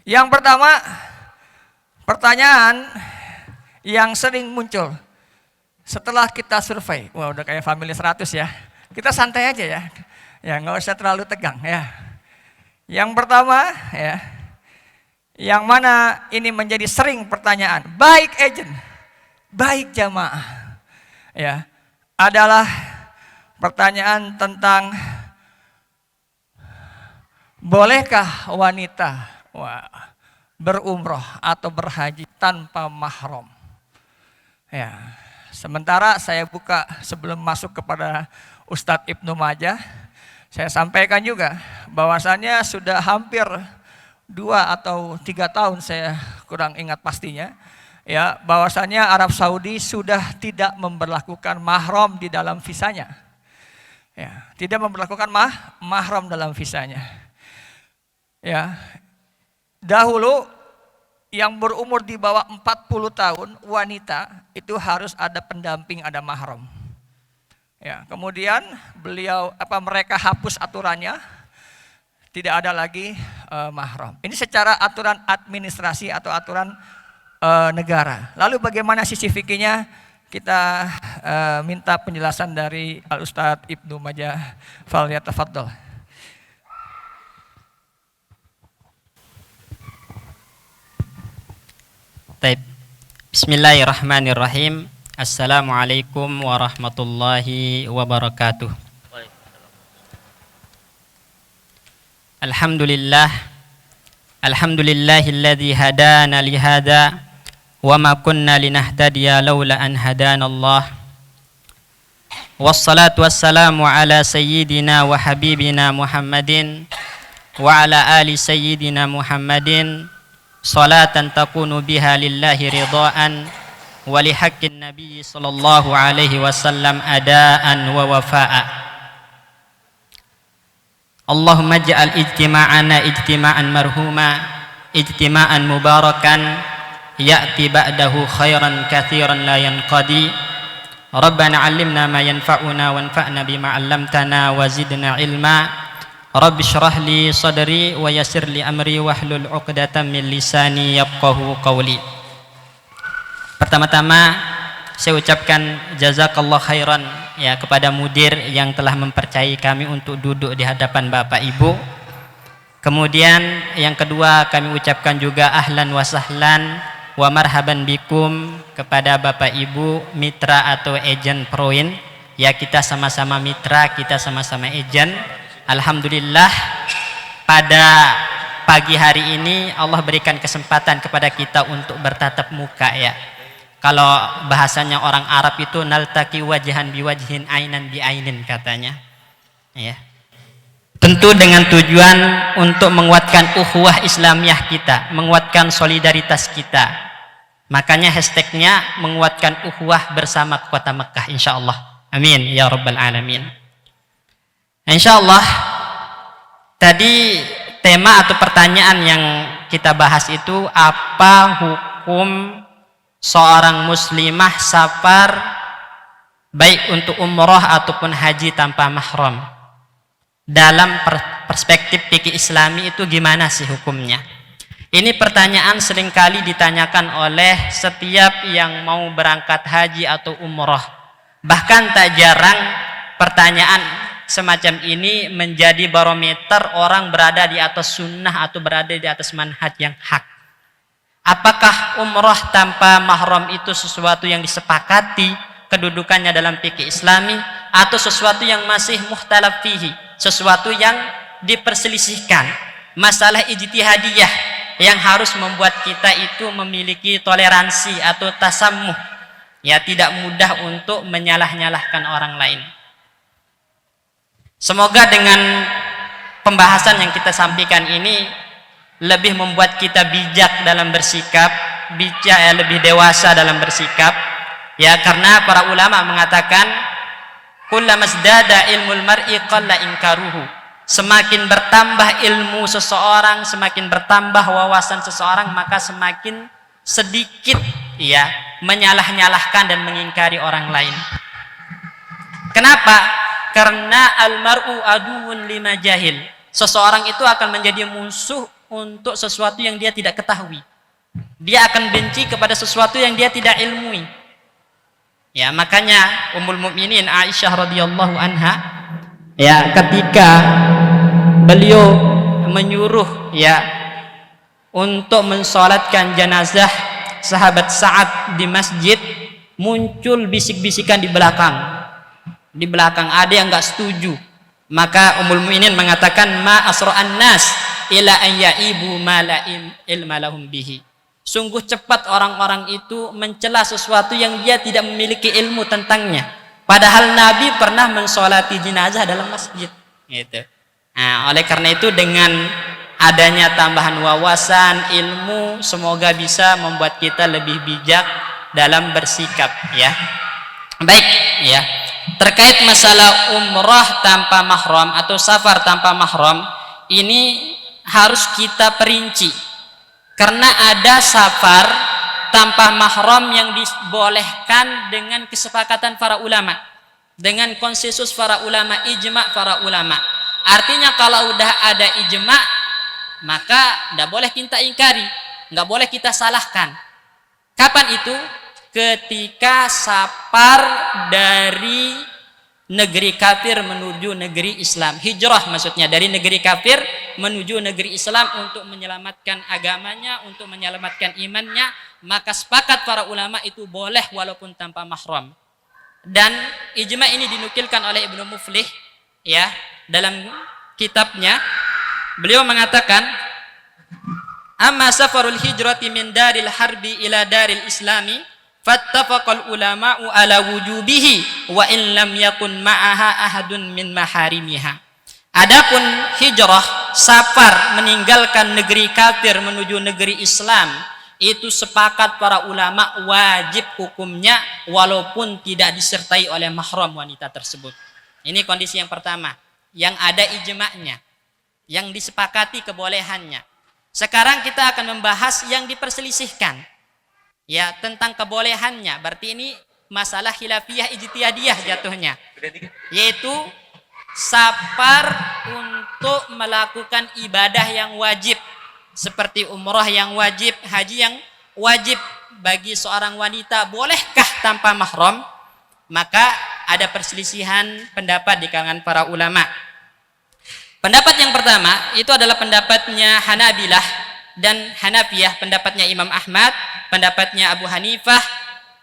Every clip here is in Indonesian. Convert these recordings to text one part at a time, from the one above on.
Yang pertama, pertanyaan yang sering muncul setelah kita survei. Wah, udah kayak family 100 ya. Kita santai aja ya. Ya, nggak usah terlalu tegang ya. Yang pertama ya, yang mana ini menjadi sering pertanyaan, baik agent, baik jamaah, ya, adalah pertanyaan tentang bolehkah wanita berumroh atau berhaji tanpa mahram? Ya, sementara saya buka sebelum masuk kepada Ustadz Ibnu Majah, saya sampaikan juga bahwasannya sudah hampir 2 atau 3 tahun, saya kurang ingat pastinya, ya, bahwasannya Arab Saudi sudah tidak memberlakukan mahram di dalam visanya. Ya, tidak memberlakukan mahram dalam visanya. Ya, dahulu yang berumur di bawah 40 tahun wanita itu harus ada pendamping, ada mahram. Ya, kemudian mereka hapus aturannya, tidak ada lagi mahram. Ini secara aturan administrasi atau aturan negara. Lalu bagaimana sisi fikihnya? Kita minta penjelasan dari Al Ustadz Ibnu Majah. Falyatafaddal. Baik. Bismillahirrahmanirrahim. Assalamualaikum warahmatullahi wabarakatuh. Alhamdulillah. Alhamdulillahilladzi hadana lihada wa ma kunna linahtadiya laula an hadanallah. Wassalatu wassalamu ala sayyidina wa habibina Muhammadin wa ala ali sayyidina Muhammadin salatan takunu biha lillahi ridhaan wa lihaqqin nabiy sallallahu alaihi wasallam adaan wa wafa'a. Allahumma ja'al ijtima'ana ijtima'an marhuma, ijtima'an mubarakan, ya'ti ba'dahu khairan kathiran la yanqadi. Rabbana 'allimna ma yanfa'una wanfa'na bima 'allamtana wa zidna ilma. Rabbi shrah li sadri wa yassir li amri wahlul 'uqdatam min lisani yafqahu qawli. Pertama-tama saya ucapkan jazakallah khairan ya kepada mudir yang telah mempercayai kami untuk duduk di hadapan Bapak Ibu. Kemudian yang kedua kami ucapkan juga ahlan wa sahlan wa marhaban bikum kepada Bapak Ibu mitra atau agen Proin. Ya, kita sama-sama mitra, kita sama-sama agen. Alhamdulillah pada pagi hari ini Allah berikan kesempatan kepada kita untuk bertatap muka ya. Kalau bahasanya orang Arab itu naltaki wajhan biwajhin ainan biainin katanya. Ya. Tentu dengan tujuan untuk menguatkan ukhuwah Islamiyah kita, menguatkan solidaritas kita. Makanya hashtagnya menguatkan ukhuwah bersama Kota Mekah insyaallah. Amin ya rabbal alamin. Insyaallah tadi tema atau pertanyaan yang kita bahas itu apa hukum seorang muslimah safar baik untuk umroh ataupun haji tanpa mahram. Dalam perspektif fikih Islami itu gimana sih hukumnya? Ini pertanyaan seringkali ditanyakan oleh setiap yang mau berangkat haji atau umroh. Bahkan tak jarang pertanyaan semacam ini menjadi barometer orang berada di atas sunnah atau berada di atas manhaj yang hak. Apakah umroh tanpa mahram itu sesuatu yang disepakati kedudukannya dalam fikih Islami atau sesuatu yang masih mukhtalaf fihi, sesuatu yang diperselisihkan, masalah ijtihadiyah yang harus membuat kita itu memiliki toleransi atau tasammuh, ya, tidak mudah untuk menyalah-nyalahkan orang lain. Semoga dengan pembahasan yang kita sampaikan ini lebih membuat kita bijak dalam bersikap, lebih dewasa dalam bersikap, ya, karena para ulama mengatakan kullama zdada ilmul mar'i qalla inkaruhu. Semakin bertambah ilmu seseorang, semakin bertambah wawasan seseorang, maka semakin sedikit ya menyalah-nyalahkan dan mengingkari orang lain. Kenapa? Karena almar'u aduun lima jahil. Seseorang itu akan menjadi musuh untuk sesuatu yang dia tidak ketahui. Dia akan benci kepada sesuatu yang dia tidak ilmui. Ya, makanya Ummul Mukminin Aisyah radhiyallahu anha, ya, ketika beliau menyuruh ya untuk mensolatkan jenazah sahabat Sa'ad di masjid, muncul bisik-bisikan di belakang. Di belakang ada yang enggak setuju. Maka Ummul Mukminin mengatakan, ma asra'an nas ila an yaibu ma la ilma lahum bihi. Sungguh cepat orang-orang itu mencela sesuatu yang dia tidak memiliki ilmu tentangnya. Padahal Nabi pernah mensolati jenazah dalam masjid. Gitu. Nah, oleh karena itu dengan adanya tambahan wawasan, ilmu, semoga bisa membuat kita lebih bijak dalam bersikap, ya. Baik, ya. Terkait masalah umrah tanpa mahram atau safar tanpa mahram, ini harus kita perinci. Karena ada safar tanpa mahram yang dibolehkan dengan kesepakatan para ulama, dengan konsensus para ulama, ijma para ulama. Artinya kalau udah ada ijma, maka tidak boleh kita ingkari, nggak boleh kita salahkan. Kapan itu? Ketika safar dari negeri kafir menuju negeri Islam, hijrah maksudnya, dari negeri kafir menuju negeri Islam untuk menyelamatkan agamanya, untuk menyelamatkan imannya, maka sepakat para ulama itu boleh walaupun tanpa mahram. Dan ijma ini dinukilkan oleh Ibnu Muflih, ya, dalam kitabnya. Beliau mengatakan, amma safarul hijrati min daril harbi ila daril islami fattafaqal ulama'u ala wujubihi wa in lam yakun ma'aha ahadun min maharimiha. Adapun hijrah, safar meninggalkan negeri kafir menuju negeri Islam, itu sepakat para ulama wajib hukumnya walaupun tidak disertai oleh mahram wanita tersebut. Ini kondisi yang pertama, yang ada ijma'nya, yang disepakati kebolehannya. Sekarang kita akan membahas yang diperselisihkan, ya, tentang kebolehannya. Berarti ini masalah khilafiyah ijtihadiyah jatuhnya, yaitu safar untuk melakukan ibadah yang wajib seperti umrah yang wajib, haji yang wajib bagi seorang wanita, bolehkah tanpa mahram? Maka ada perselisihan pendapat di kalangan para ulama. Pendapat yang pertama itu adalah pendapatnya Hanabilah dan Hanafiyah, pendapatnya Imam Ahmad, pendapatnya Abu Hanifah.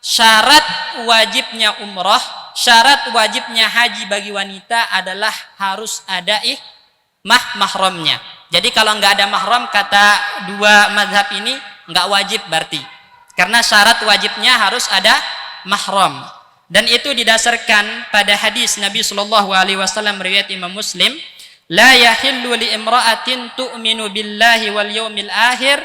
Syarat wajibnya umrah, syarat wajibnya haji bagi wanita adalah harus ada mahramnya. Jadi kalau nggak ada mahram, kata dua mazhab ini nggak wajib berarti. Karena syarat wajibnya harus ada mahram. Dan itu didasarkan pada hadis Nabi Shallallahu Alaihi Wasallam riwayat Imam Muslim, la yahillu li imra'atin tu'minu billahi wal yawmil akhir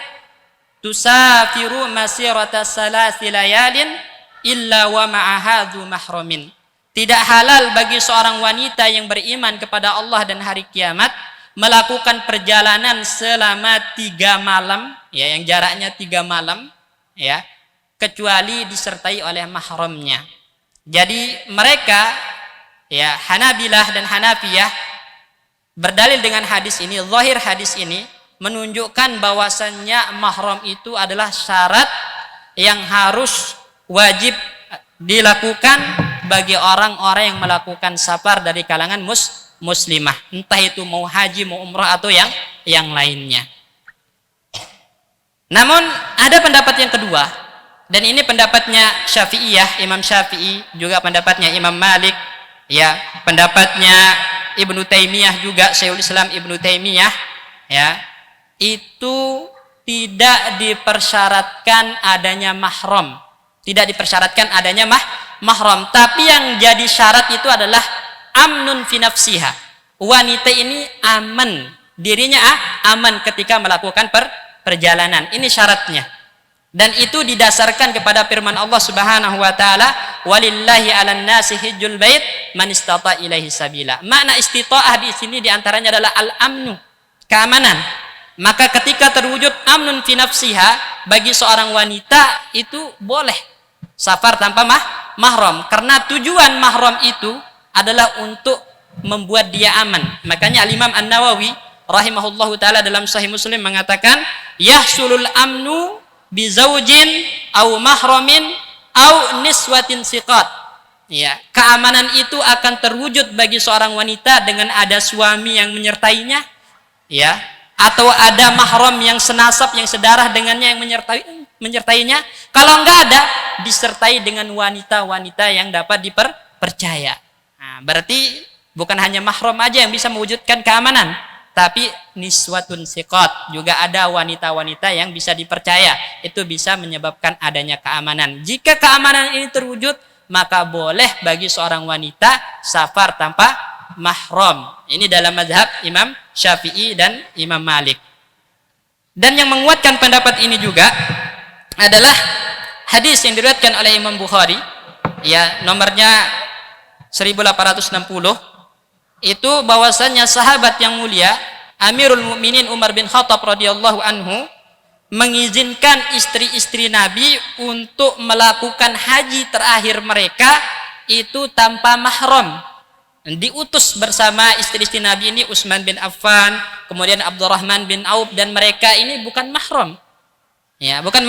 tusafiru masirata salasi layalin illa wa ma'ahadhu mahramin. Tidak halal bagi seorang wanita yang beriman kepada Allah dan hari kiamat melakukan perjalanan selama 3 malam, ya, yang jaraknya 3 malam, ya, kecuali disertai oleh mahramnya. Jadi mereka, ya, Hanabilah dan Hanafiyah berdalil dengan hadis ini, zahir hadis ini menunjukkan bahwasannya mahram itu adalah syarat yang harus wajib dilakukan bagi orang-orang yang melakukan safar dari kalangan muslimah, entah itu mau haji, mau umrah atau yang lainnya. Namun ada pendapat yang kedua, dan ini pendapatnya Syafi'iyah, Imam Syafi'i, juga pendapatnya Imam Malik, ya, pendapatnya Ibnu Taimiyah juga, Syekhul Islam Ibnu Taimiyah, ya, itu tidak dipersyaratkan adanya mahram, tidak dipersyaratkan adanya mahram, tapi yang jadi syarat itu adalah amnun fi nafsiha. Wanita ini aman, dirinya aman ketika melakukan perjalanan. Ini syaratnya. Dan itu didasarkan kepada firman Allah Subhanahu wa taala, walillahi 'alan nasi hijjul bait man istata ilaihi sabila. Makna istita'ah di sini diantaranya adalah al-amnu, keamanan. Maka ketika terwujud amnun fi nafsiha bagi seorang wanita, itu boleh safar tanpa mahram, karena tujuan mahram itu adalah untuk membuat dia aman. Makanya Al-Imam An-Nawawi rahimahullahu taala dalam Sahih Muslim mengatakan, yahsulul amnu bizaujin au mahramin au niswatin siqat. Ya, keamanan itu akan terwujud bagi seorang wanita dengan ada suami yang menyertainya, ya, atau ada mahram yang senasab yang sedarah dengannya yang menyertainya. Kalau enggak ada, disertai dengan wanita-wanita yang dapat dipercaya. Nah, berarti bukan hanya mahram aja yang bisa mewujudkan keamanan, tapi niswatun siqat, juga ada wanita-wanita yang bisa dipercaya. Itu bisa menyebabkan adanya keamanan. Jika keamanan ini terwujud, maka boleh bagi seorang wanita safar tanpa mahram. Ini dalam mazhab Imam Syafi'i dan Imam Malik. Dan yang menguatkan pendapat ini juga adalah hadis yang diriwayatkan oleh Imam Bukhari, ya, nomornya 1860, itu bahwasanya sahabat yang mulia Amirul Mukminin Umar bin Khattab radhiyallahu anhu mengizinkan istri-istri Nabi untuk melakukan haji terakhir mereka itu tanpa mahram. Diutus bersama istri-istri Nabi ini Utsman bin Affan, kemudian Abdurrahman bin Auf, dan mereka ini bukan mahram. Ya, bukan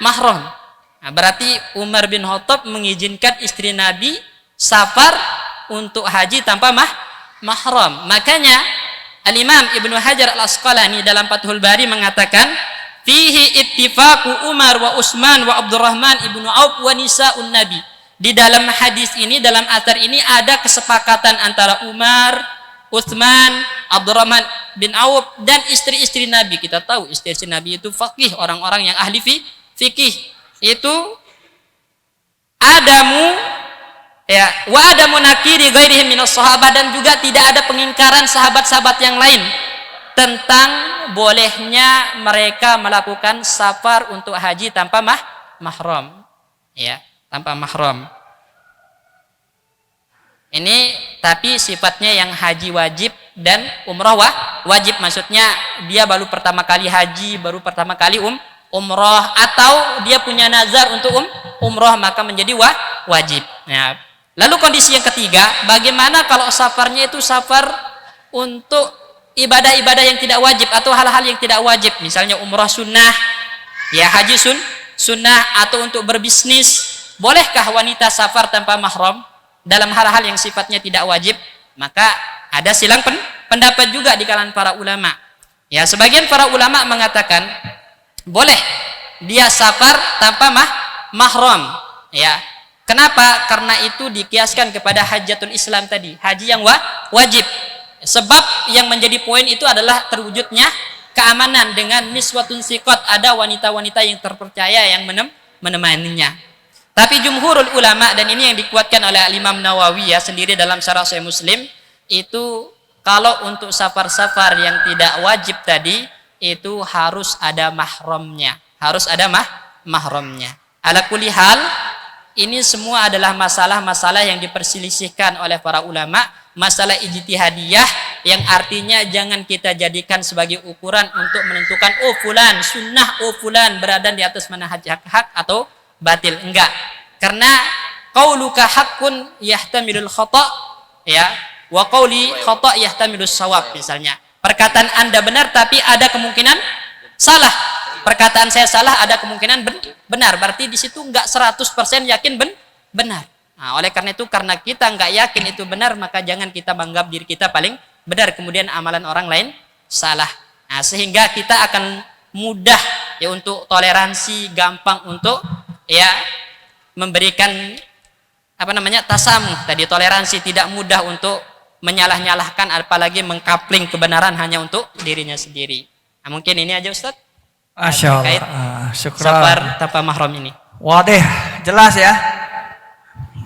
mahram. Nah, berarti Umar bin Khattab mengizinkan istri Nabi safar untuk haji tanpa mahram. Makanya Al-Imam Ibnu Hajar Al-Asqalani dalam Fathul Bari mengatakan, fihi ittifaqu Umar wa Utsman wa Abdurrahman ibnu Auf wa nisa'un Nabi. Di dalam hadis ini, dalam athar ini ada kesepakatan antara Umar, Utsman, Abdurrahman bin Auf dan istri-istri Nabi. Kita tahu istri-istri Nabi itu faqih, orang-orang yang ahli fikih. Itu adamu, ya, wa adamu nakiri ghairihim minas sahabat, dan juga tidak ada pengingkaran sahabat-sahabat yang lain tentang bolehnya mereka melakukan safar untuk haji tanpa mahram, ya, tanpa mahram. Ini tapi sifatnya yang haji wajib dan umrah wajib, maksudnya dia baru pertama kali haji, baru pertama kali umrah, atau dia punya nazar untuk umrah, maka menjadi wajib. Nah, lalu kondisi yang ketiga, bagaimana kalau safarnya itu safar untuk ibadah-ibadah yang tidak wajib atau hal-hal yang tidak wajib, misalnya umrah sunnah, ya, haji sunnah, atau untuk berbisnis. Bolehkah wanita safar tanpa mahram dalam hal-hal yang sifatnya tidak wajib? Maka ada silang pendapat juga di kalangan para ulama. Ya, sebagian para ulama mengatakan boleh dia safar tanpa mahram. Ya, kenapa? Karena itu dikiaskan kepada hajatul Islam tadi, haji yang wajib. Sebab yang menjadi poin itu adalah terwujudnya keamanan dengan niswatun siqat, ada wanita-wanita yang terpercaya yang menemaninya. Tapi jumhurul ulama, dan ini yang dikuatkan oleh Imam Nawawi ya sendiri dalam Syarah Sahih Muslim, itu kalau untuk safar-safar yang tidak wajib tadi itu harus ada mahramnya, harus ada mahramnya. Ala kulli hal, ini semua adalah masalah-masalah yang diperselisihkan oleh para ulama, masalah ijtihadiyah, yang artinya jangan kita jadikan sebagai ukuran untuk menentukan oh fulan sunnah, oh fulan berada di atas manhaj hak atau batil. Enggak. Karena qauluka haqqun yahtamilul khata', ya, wa qauli khata' yahtamilus shawab, misalnya. Perkataan Anda benar tapi ada kemungkinan salah. Perkataan saya salah ada kemungkinan benar. Berarti di situ enggak 100% yakin benar. Nah, oleh karena itu, karena kita nggak yakin itu benar, maka jangan kita menganggap diri kita paling benar, kemudian amalan orang lain salah. Nah, sehingga kita akan mudah ya untuk toleransi, gampang untuk ya memberikan tasamuh tadi, toleransi, tidak mudah untuk menyalah-nyalahkan, apalagi mengkapling kebenaran hanya untuk dirinya sendiri. Nah, mungkin ini aja Ustaz. Masya Allah. Syukran. Safar tanpa mahram ini. Waduh, jelas ya.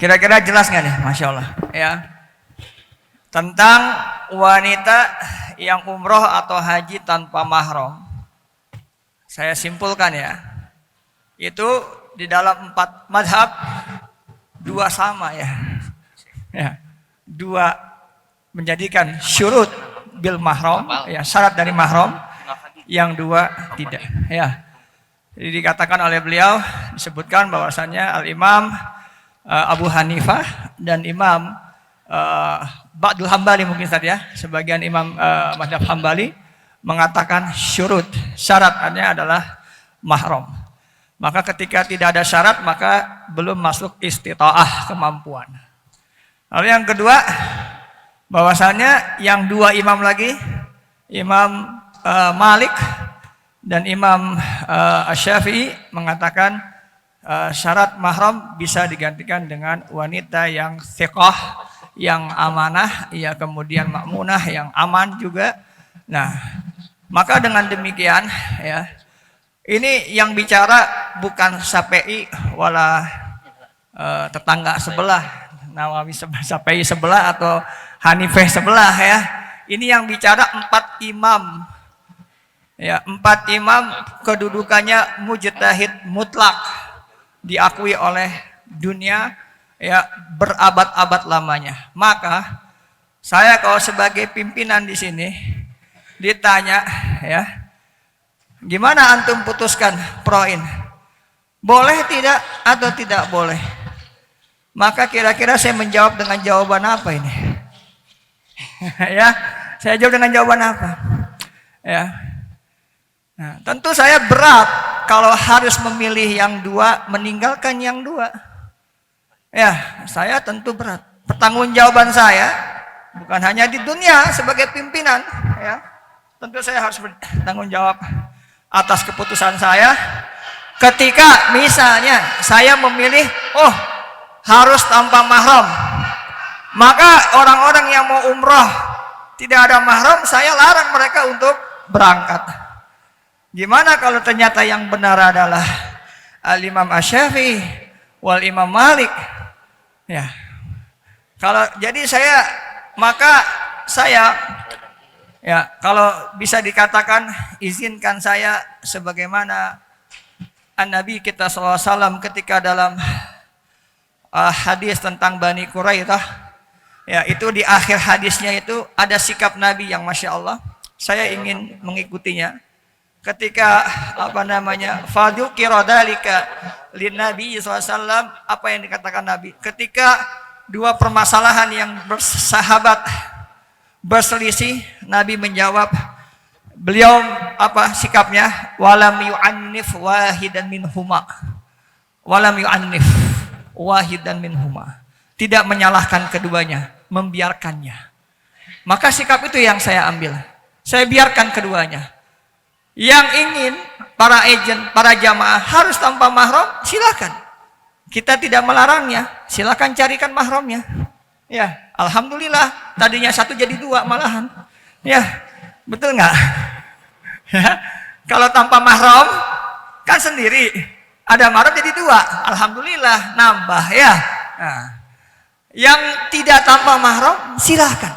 Kira-kira jelas nggak nih, Masya Allah, ya, tentang wanita yang umroh atau haji tanpa mahram. Saya simpulkan ya, itu di dalam 4 madhab 2 sama ya, dua menjadikan syurut bil mahram, ya, syarat dari mahram, yang 2 tidak, ya. Jadi dikatakan oleh beliau, disebutkan bahwasannya Al-Imam Abu Hanifah dan Imam Ba'dul Hambali mungkin saja ya, sebagian imam mazhab Hambali mengatakan syurut. Syaratnya adalah mahram. Maka ketika tidak ada syarat, maka belum masuk istita'ah, kemampuan. Lalu yang kedua, bahwasanya yang dua imam lagi, Imam Malik dan Imam Asy-Syafi'i mengatakan syarat mahram bisa digantikan dengan wanita yang thiqah, yang amanah, ya, kemudian makmunah, yang aman juga. Nah, maka dengan demikian, ya, ini yang bicara bukan Syafi'i wala tetangga sebelah, Nawawi Syafi'i sebelah atau Hanifah sebelah, ya. Ini yang bicara 4 imam. Ya, 4 imam kedudukannya mujtahid mutlak, diakui oleh dunia, ya, berabad-abad lamanya. Maka saya kalau sebagai pimpinan di sini ditanya, ya, gimana antum putuskan proin? Boleh tidak atau tidak boleh? Maka kira-kira saya menjawab dengan jawaban apa ini? Ya, saya jawab dengan jawaban apa? Ya. Nah, tentu saya berat kalau harus memilih yang dua, meninggalkan yang dua. Ya, saya tentu berat. Pertanggungjawaban saya bukan hanya di dunia sebagai pimpinan, ya. Tentu saya harus bertanggung jawab atas keputusan saya. Ketika misalnya saya memilih, oh, harus tanpa mahram, maka orang-orang yang mau umroh tidak ada mahram, saya larang mereka untuk berangkat. Gimana kalau ternyata yang benar adalah Al-Imam Asy-Syafi'i wal Imam Malik? Ya. Kalau jadi maka saya, ya, kalau bisa dikatakan, izinkan saya sebagaimana An-Nabi kita SAW ketika dalam hadis tentang Bani Quraidah, ya, itu di akhir hadisnya itu ada sikap Nabi yang Masya Allah, saya ingin mengikutinya. Ketika fadzukira dzalika lin Nabi SAW, apa yang dikatakan Nabi? Ketika dua permasalahan yang bersahabat berselisih, Nabi menjawab, beliau apa sikapnya? Walam yu'annif wahidan minhuma. Walam yu'annif wahidan minhuma. Tidak menyalahkan keduanya, membiarkannya. Maka sikap itu yang saya ambil. Saya biarkan keduanya. Yang ingin para para jamaah harus tanpa mahram, silakan. Kita tidak melarangnya. Silakan carikan mahramnya. Ya, alhamdulillah. Tadinya 1 jadi 2 malahan. Ya, betul nggak? Ya, kalau tanpa mahram kan sendiri. Ada mahram jadi 2. Alhamdulillah, nambah, ya. Nah, yang tidak tanpa mahram, silakan.